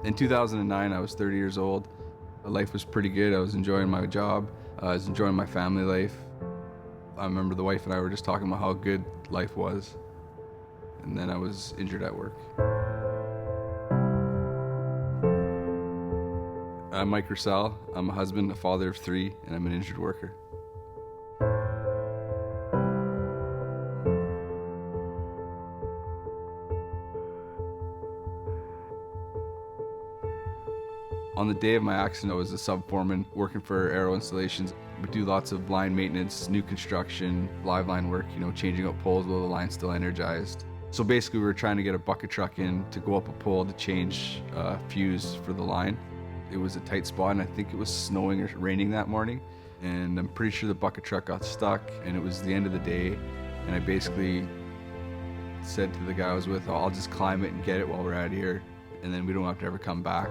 In 2009, I was 30 years old. Life was pretty good. I was enjoying my job. I was enjoying my family life. I remember the wife and I were just talking about how good life was. And then I was injured at work. I'm Mike Rousselle. I'm a husband, a father of 3, and I'm an injured worker. On the day of my accident, I was a sub-foreman working for Aero Installations. We do lots of line maintenance, new construction, live line work, changing out poles while the line's still energized. So basically we were trying to get a bucket truck in to go up a pole to change a fuse for the line. It was a tight spot and I think it was snowing or raining that morning. And I'm pretty sure the bucket truck got stuck and it was the end of the day. And I basically said to the guy I was with, I'll just climb it and get it while we're out here. And then we don't have to ever come back.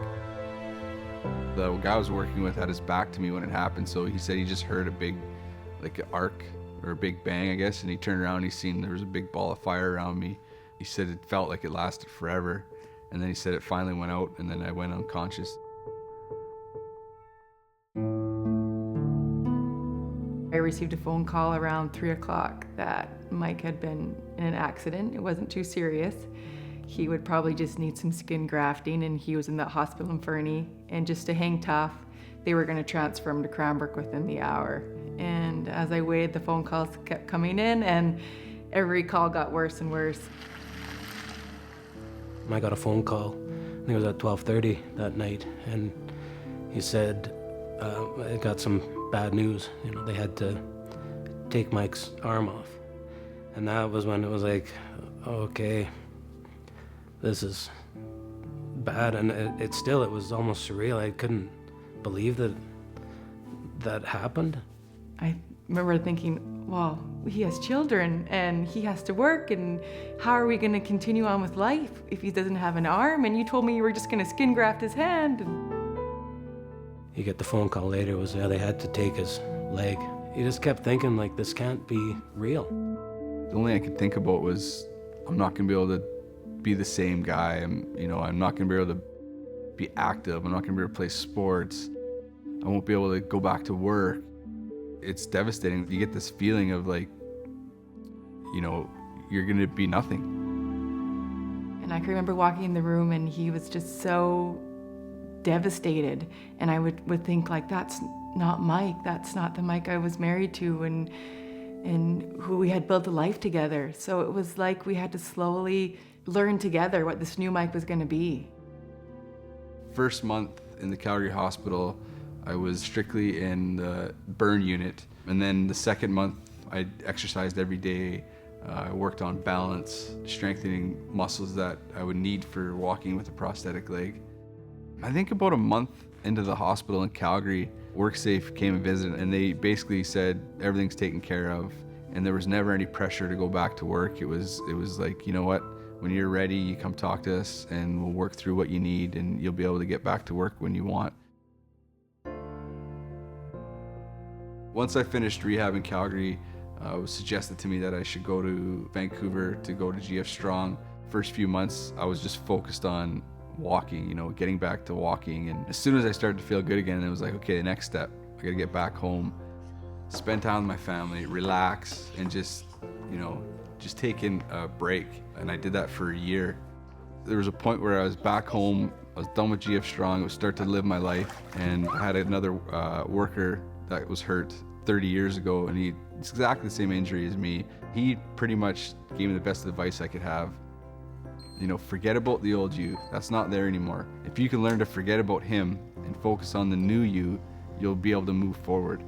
The guy I was working with had his back to me when it happened, so he said he just heard a big, like an arc or a big bang, I guess, and he turned around and he seen there was a big ball of fire around me. He said it felt like it lasted forever, and then he said it finally went out, and then I went unconscious. I received a phone call around 3 o'clock that Mike had been in an accident. It wasn't too serious. He would probably just need some skin grafting, and he was in that hospital in Fernie. And just to hang tough, they were going to transfer him to Cranbrook within the hour. And as I waited, the phone calls kept coming in, and every call got worse and worse. I got a phone call, I think it was at 12:30 that night, and he said, I got some bad news. They had to take Mike's arm off. And that was when it was like, okay, this is bad. And it was almost surreal. I couldn't believe that happened. I remember thinking, well, he has children and he has to work, and how are we going to continue on with life if he doesn't have an arm? And you told me you were just going to skin graft his hand. You get the phone call later, it was they had to take his leg. You just kept thinking, like, this can't be real. The only thing I could think about was I'm not going to be able to be the same guy. I'm not going to be able to be active. I'm not going to be able to play sports. I won't be able to go back to work. It's devastating. You get this feeling of like, you're going to be nothing. And I can remember walking in the room and he was just so devastated. And I would think, like, that's not Mike. That's not the Mike I was married to and who we had built a life together. So it was like we had to slowly learn together what this new Mike was going to be. First month in the Calgary hospital, I was strictly in the burn unit. And then the second month, I exercised every day. I worked on balance, strengthening muscles that I would need for walking with a prosthetic leg. I think about a month into the hospital in Calgary, WorkSafe came and visited, and they basically said everything's taken care of, and there was never any pressure to go back to work. It was like, you know what? When you're ready, you come talk to us, and we'll work through what you need, and you'll be able to get back to work when you want. Once I finished rehab in Calgary, it was suggested to me that I should go to Vancouver to go to GF Strong. First few months, I was just focused on walking, getting back to walking. And as soon as I started to feel good again, it was like, okay, the next step, I gotta get back home, spend time with my family, relax, and just taking a break. And I did that for a year. There was a point where I was back home, I was done with GF Strong, I was starting to live my life, and I had another worker that was hurt 30 years ago, and it's exactly the same injury as me. He pretty much gave me the best advice I could have. Forget about the old you. That's not there anymore. If you can learn to forget about him and focus on the new you, you'll be able to move forward.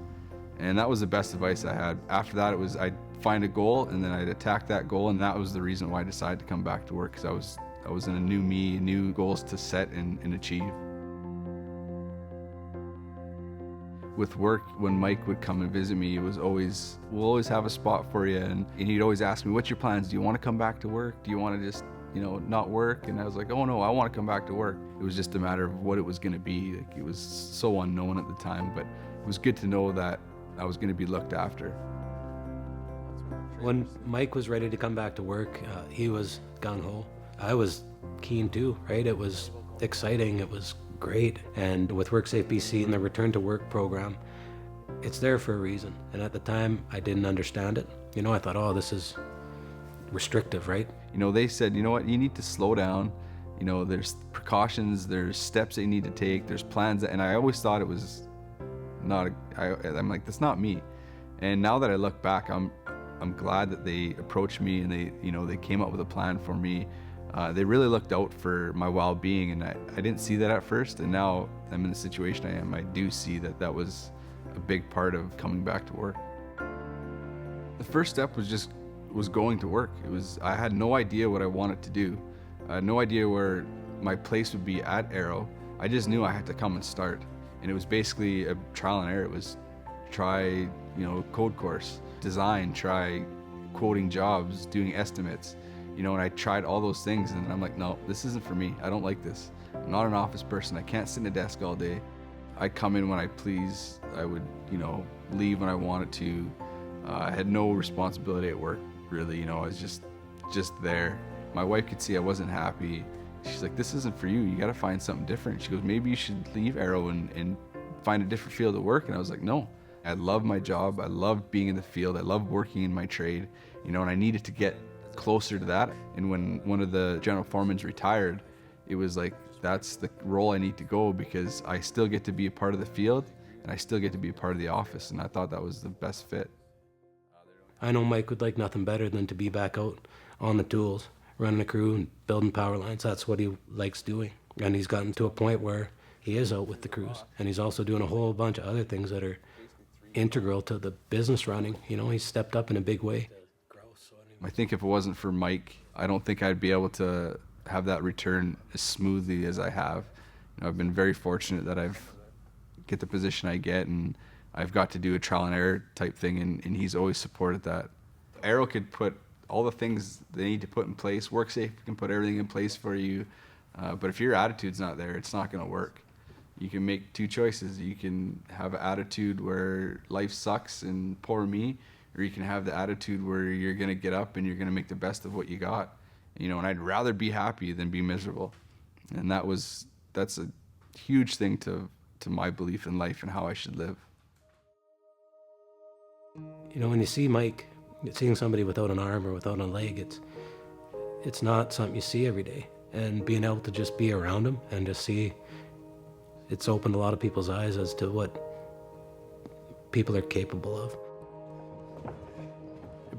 And that was the best advice I had. After that, it was I'd find a goal and then I'd attack that goal, and that was the reason why I decided to come back to work, because I was in a new me, new goals to set and achieve. With work, when Mike would come and visit me, it was always, we'll always have a spot for you, and he'd always ask me, what's your plans? Do you want to come back to work? Do you want to just not work? And I was like, oh no, I want to come back to work. It was just a matter of what it was going to be. Like, it was so unknown at the time, but it was good to know that I was going to be looked after. When Mike was ready to come back to work, he was gung-ho. I was keen too, right? It was exciting, it was great. And with WorkSafeBC and the Return to Work program, it's there for a reason. And at the time, I didn't understand it. I thought, oh, this is restrictive, right? They said, you know what, you need to slow down. There's precautions, there's steps that you need to take, there's plans. And I always thought it was I'm like, that's not me. And now that I look back, I'm glad that they approached me and they came up with a plan for me. They really looked out for my well-being, and I didn't see that at first. And now I'm in the situation I am. I do see that was a big part of coming back to work. The first step was going to work. I had no idea what I wanted to do. I had no idea where my place would be at Arrow. I just knew I had to come and start. And it was basically a trial and error. It was try, code course, design, try quoting jobs, doing estimates, and I tried all those things, and I'm like, no, this isn't for me. I don't like this. I'm not an office person. I can't sit in a desk all day. I come in when I please. I would, leave when I wanted to. I had no responsibility at work, really. I was just there. My wife could see I wasn't happy. She's like, this isn't for you. You got to find something different. She goes, maybe you should leave Arrow and find a different field of work. And I was like, no, I love my job. I love being in the field. I love working in my trade, and I needed to get closer to that. And when one of the general foremans retired, it was like, that's the role I need to go, because I still get to be a part of the field and I still get to be a part of the office. And I thought that was the best fit. I know Mike would like nothing better than to be back out on the tools, running a crew and building power lines. That's what he likes doing. And he's gotten to a point where he is out with the crews. And he's also doing a whole bunch of other things that are integral to the business running. He's stepped up in a big way. I think if it wasn't for Mike, I don't think I'd be able to have that return as smoothly as I have. I've been very fortunate that I've get the position I get, and I've got to do a trial and error type thing, and he's always supported that. Arrow could put all the things they need to put in place. WorkSafe can put everything in place for you, but if your attitude's not there, it's not going to work. You can make two choices. You can have an attitude where life sucks and poor me, or you can have the attitude where you're going to get up and you're going to make the best of what you got. And I'd rather be happy than be miserable. And that's a huge thing to my belief in life and how I should live. When you see Mike, seeing somebody without an arm or without a leg, it's not something you see every day. And being able to just be around him and just see, it's opened a lot of people's eyes as to what people are capable of.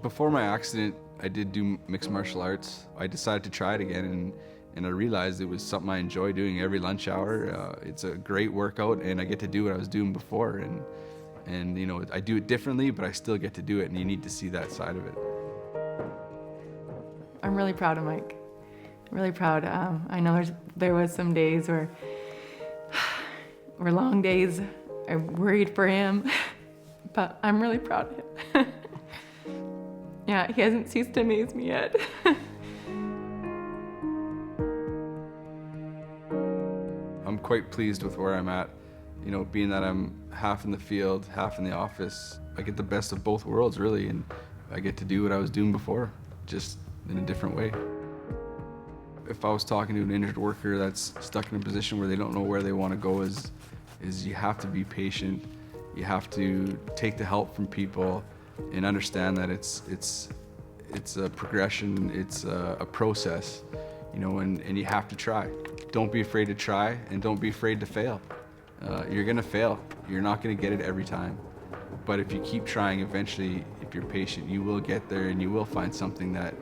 Before my accident, I did do mixed martial arts. I decided to try it again, and I realized it was something I enjoy doing every lunch hour. It's a great workout, and I get to do what I was doing before. And I do it differently, but I still get to do it, and you need to see that side of it. I'm really proud of Mike. I'm really proud. I know there was some days where long days. I worried for him, but I'm really proud of him. Yeah, he hasn't ceased to amaze me yet. I'm quite pleased with where I'm at. Being that I'm half in the field, half in the office, I get the best of both worlds, really, and I get to do what I was doing before, just in a different way. If I was talking to an injured worker that's stuck in a position where they don't know where they want to go, is you have to be patient. You have to take the help from people and understand that it's a progression, it's a process, and you have to try. Don't be afraid to try, and don't be afraid to fail. You're gonna fail. You're not gonna get it every time. But if you keep trying, eventually, if you're patient, you will get there, and you will find something that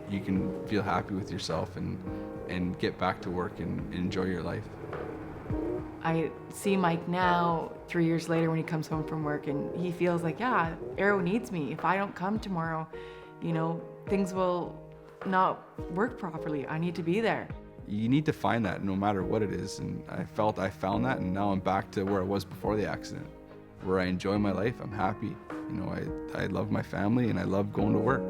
you can feel happy with yourself and get back to work and enjoy your life. I see Mike now, 3 years later, when he comes home from work, and he feels like, yeah, Arrow needs me. If I don't come tomorrow, things will not work properly. I need to be there. You need to find that no matter what it is. And I felt I found that, and now I'm back to where I was before the accident, where I enjoy my life. I'm happy. I love my family, and I love going to work.